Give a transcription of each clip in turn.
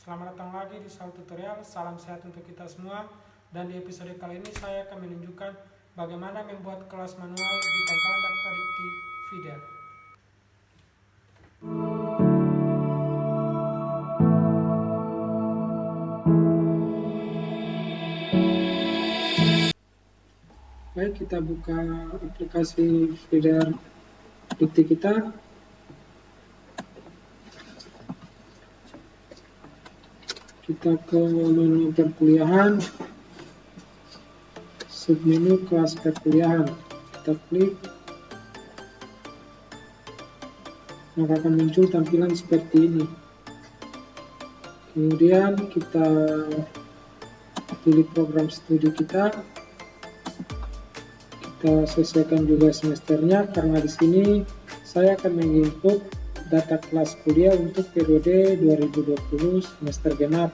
Selamat datang lagi di Sal Tutorial. Salam sehat untuk kita semua. Dan di episode kali ini saya akan menunjukkan bagaimana membuat kelas manual di pangkalan daftar dikti Fidel. Baik, kita buka aplikasi Fidel dikti kita. Kita ke menu perkuliahan, submenu kelas perkuliahan, kita klik, maka akan muncul tampilan seperti ini. Kemudian kita pilih program studi kita sesuaikan juga semesternya, karena di sini saya akan menginput data kelas kuliah untuk periode 2020 semester genap.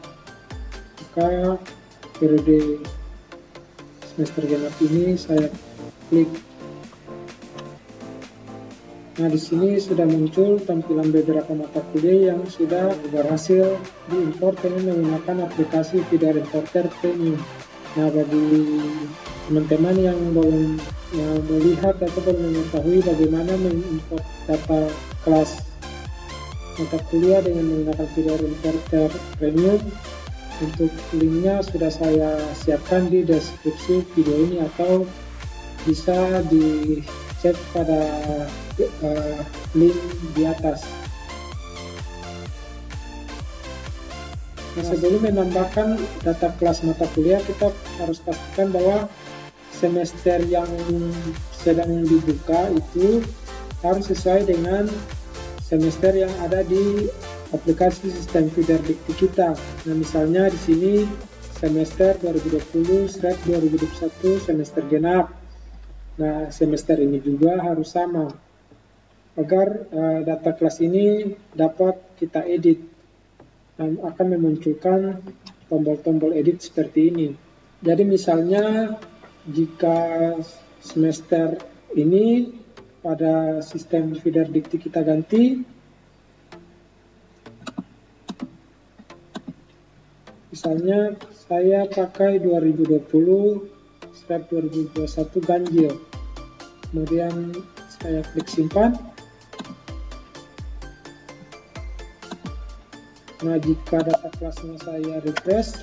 Maka periode semester genap ini saya klik. Nah, di sini sudah muncul tampilan beberapa mata kuliah yang sudah berhasil diimpor dengan menggunakan aplikasi Fidel Importer Premium. Nah, bagi teman-teman yang belum melihat atau belum mengetahui bagaimana mengimport data kelas mata kuliah dengan menggunakan Fidel Importer Premium, untuk linknya sudah saya siapkan di deskripsi video ini atau bisa dicek pada link di atas. Nah, sebelum menambahkan data kelas mata kuliah, kita harus pastikan bahwa semester yang sedang dibuka itu harus sesuai dengan semester yang ada di aplikasi sistem Fidel dikti kita. Nah, misalnya di sini semester 2020/2021 semester genap. Nah, semester ini juga harus sama agar data kelas ini dapat kita edit. Akan memunculkan tombol-tombol edit seperti ini. Jadi misalnya jika semester ini pada sistem Fidel dikti kita ganti, misalnya saya pakai 2020/2021 ganjil, kemudian saya klik simpan. Nah, jika data kelasnya saya refresh,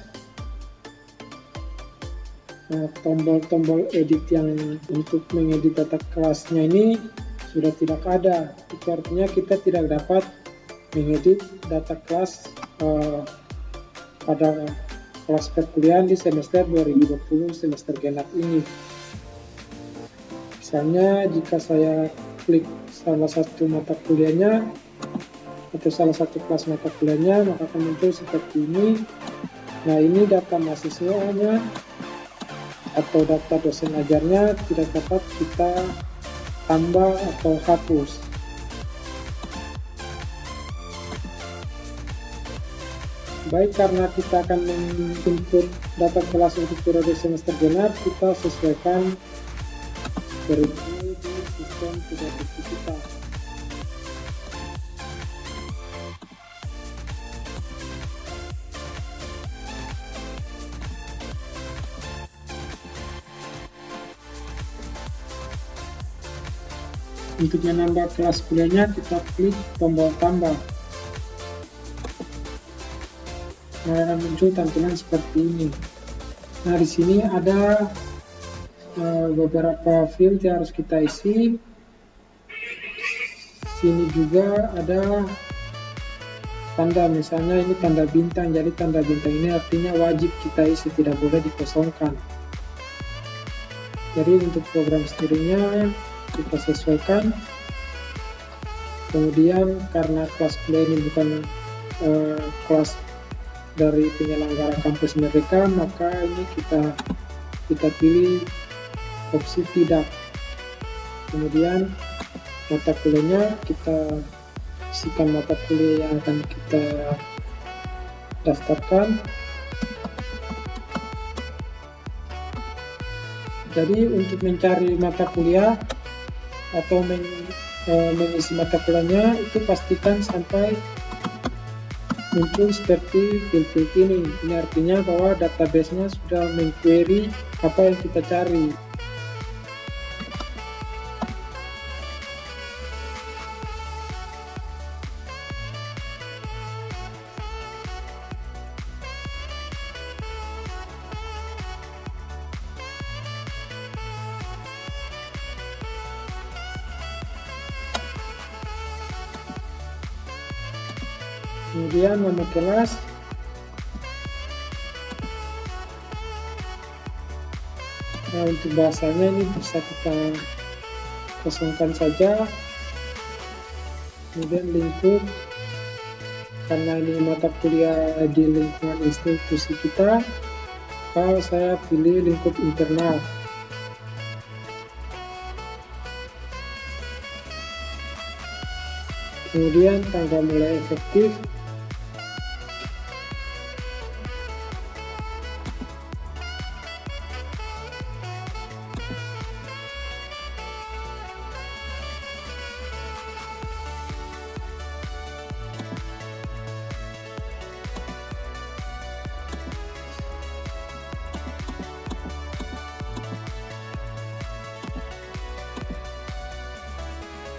nah, tombol-tombol edit yang untuk mengedit data kelasnya ini sudah tidak ada. Itu artinya kita tidak dapat mengedit data kelas pada kelas perkuliahan di semester 2020 semester genap ini. Misalnya jika saya klik salah satu mata kuliahnya atau salah satu kelas mata kuliahnya, maka akan muncul seperti ini. Nah, ini data mahasiswanya atau data dosen ajarnya tidak dapat kita tambah atau hapus. Baik, karena kita akan menginput data kelas untuk periode semester genap, kita sesuaikan periode di sistem Fidel dikti kita. Untuk menambah kelas kuliahnya, kita klik tombol tambah. Nah, akan muncul tampilan seperti ini. Nah, di sini ada beberapa field yang harus kita isi. Sini juga ada tanda, misalnya ini tanda bintang. Jadi tanda bintang ini artinya wajib kita isi, tidak boleh dikosongkan. Jadi untuk program studinya kita sesuaikan. Kemudian karena kelas kuliah ini bukan kelas dari penyelenggara kampus mereka, maka ini kita pilih opsi tidak. Kemudian mata kuliahnya kita isikan mata kuliah yang akan kita daftarkan. Jadi untuk mencari mata kuliah atau mengisi mata kuliahnya, itu pastikan sampai muncul seperti field ini. Ini artinya bahwa database-nya sudah mengquery apa yang kita cari. Kemudian nama kelas, nah untuk bahasanya ini bisa kita kosongkan saja. Kemudian lingkup, karena ini mata kuliah di lingkungan institusi kita, kalau saya pilih lingkup internal. Kemudian tanggal mulai efektif,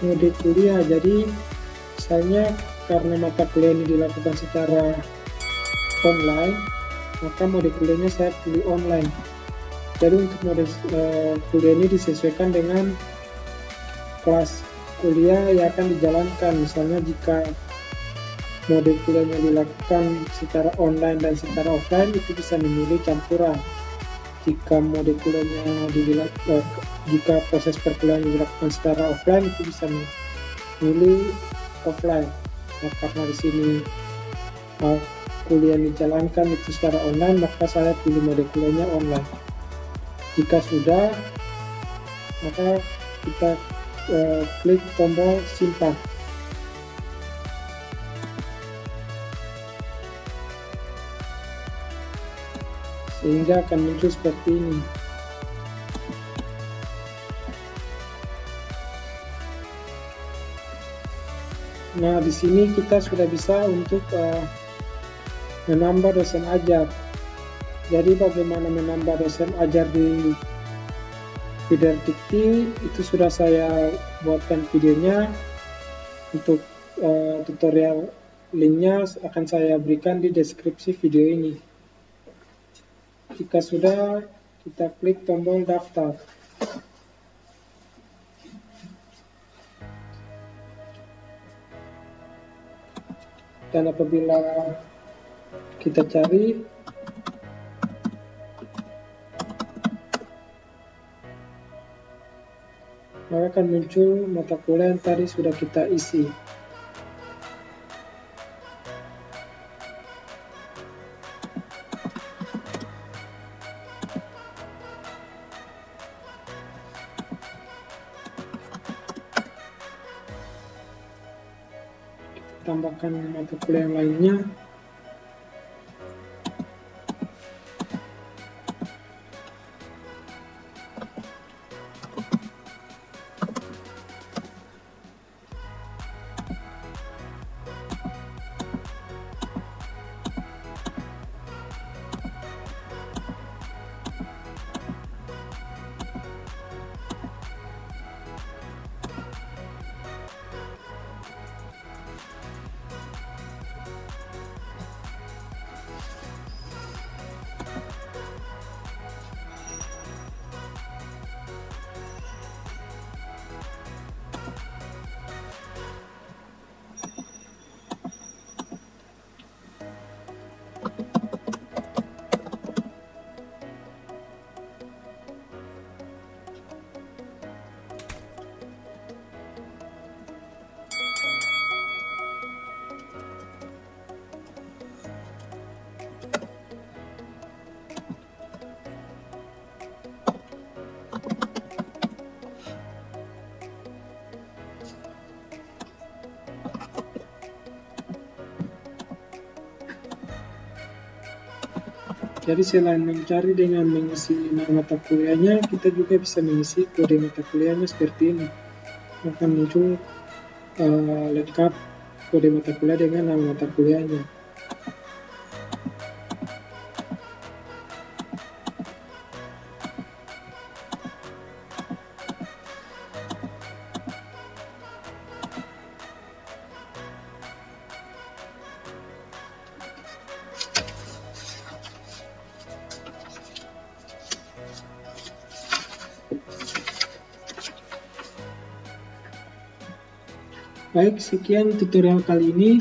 mode kuliah. Jadi misalnya karena mata kuliah ini dilakukan secara online, maka mode kuliahnya saya pilih online. Jadi untuk mode kuliah ini disesuaikan dengan kelas kuliah yang akan dijalankan. Misalnya jika mode kuliahnya dilakukan secara online dan secara offline, itu bisa memilih campuran. Jika mode kuliahnya jika proses perkuliahan dilakukan secara offline, itu bisa memilih offline. Nah, karena di sini kuliah dijalankan itu secara online, maka saya pilih mode kuliahnya online. Jika sudah, maka kita klik tombol simpan. Sehingga akan muncul seperti ini. Nah, di sini kita sudah bisa untuk menambah dosen ajar. Jadi bagaimana menambah dosen ajar di Feeder Dikti itu sudah saya buatkan videonya. Untuk tutorial linknya akan saya berikan di deskripsi video ini. Jika sudah, kita klik tombol daftar. Dan apabila kita cari, maka akan muncul mata kuliah yang tadi sudah kita isi. Tambahkan mata kuliah yang lainnya. Jadi selain mencari dengan mengisi nama mata kuliahnya, kita juga bisa mengisi kode mata kuliahnya seperti ini. Akan muncul lengkap kode mata kuliah dengan nama mata kuliahnya. Baik, sekian tutorial kali ini.